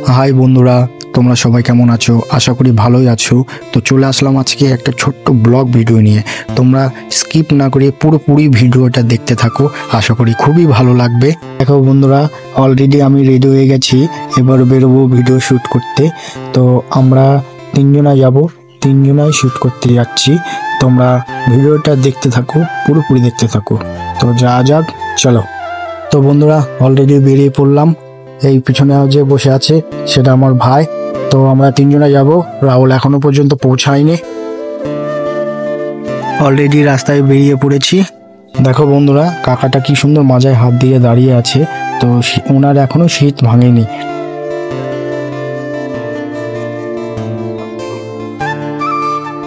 High বন্ধুরা, তোমরা সবাই কেমন আছো? আশা করি ভালোই আছো। তো চলে আসলাম আজকে একটা ছোট্ট ব্লগ ভিডিও নিয়ে। তোমরা স্কিপ না করে পুরোপুরি ভিডিওটা দেখতে থাকো, আশা করি খুবই ভালো লাগবে। দেখো বন্ধুরা, অলরেডি আমি রেডি হয়ে গেছি, এবার বেরোবো ভিডিও শ্যুট করতে। তো আমরা তিনজনা যাব, তিনজনাই শ্যুট করতে যাচ্ছি। তোমরা ভিডিওটা দেখতে থাকো, পুরোপুরি দেখতে থাকো। তো যা যাক, চলো। তো বন্ধুরা, অলরেডি বেরিয়ে পড়লাম। এই পিছনে যে বসে আছে সেটা আমার ভাই। তো আমরা তিনজনে যাব, রাহুল এখনো পর্যন্ত পৌঁছায়নি। অলরেডি রাস্তায় বেরিয়ে পড়েছি। দেখো বন্ধুরা, কাকাটা কি সুন্দর মাজায় হাত দিয়ে দাঁড়িয়ে আছে। তো ওনার এখনো শীত ভাঙেনি।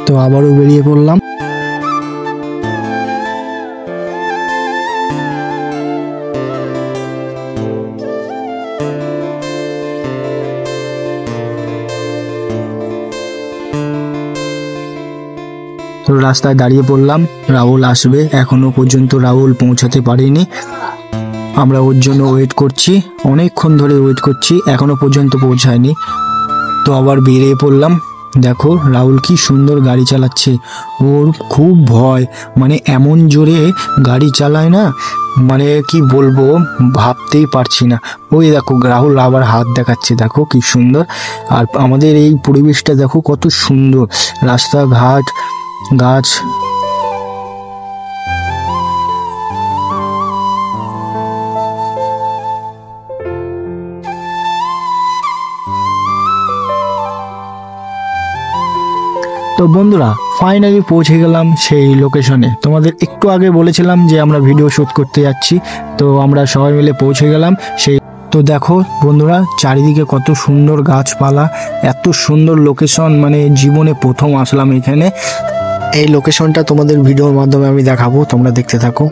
তো আবারও বেরিয়ে পড়লাম। তো রাস্তায় দাঁড়িয়ে পড়লাম, রাহুল আসবে। এখনো পর্যন্ত রাহুল পৌঁছাতে পারেনি। আমরা ওর জন্য ওয়েট করছি, অনেকক্ষণ ধরে ওয়েট করছি, এখনো পর্যন্ত পৌঁছায়নি। তো আবার বেরিয়ে পড়লাম। দেখো রাহুল কি সুন্দর গাড়ি চালাচ্ছে। ওর খুব ভয়, মানে এমন জোরে গাড়ি চালায় না, মানে কি বলবো, ভাবতেই পারছি না। ওই দেখো রাহুল আবার হাত দেখাচ্ছে, দেখো কি সুন্দর। আর আমাদের এই পরিবেশটা দেখো কত সুন্দর, রাস্তাঘাট, গাছ। তো বন্ধুরা, ফাইনালি পৌঁছে গেলাম সেই লোকেশনে। তোমাদের একটু আগে বলেছিলাম যে আমরা ভিডিও শ্যুট করতে যাচ্ছি। তো আমরা সবাই মিলে পৌঁছে গেলাম সেই। তো দেখো বন্ধুরা, চারিদিকে কত সুন্দর গাছপালা, এত সুন্দর লোকেশন, মানে জীবনে প্রথম আসলাম এখানে। এই লোকেশনটা তোমাদের ভিডিওর মাধ্যমে আমি দেখাবো, তোমরা দেখতে থাকো।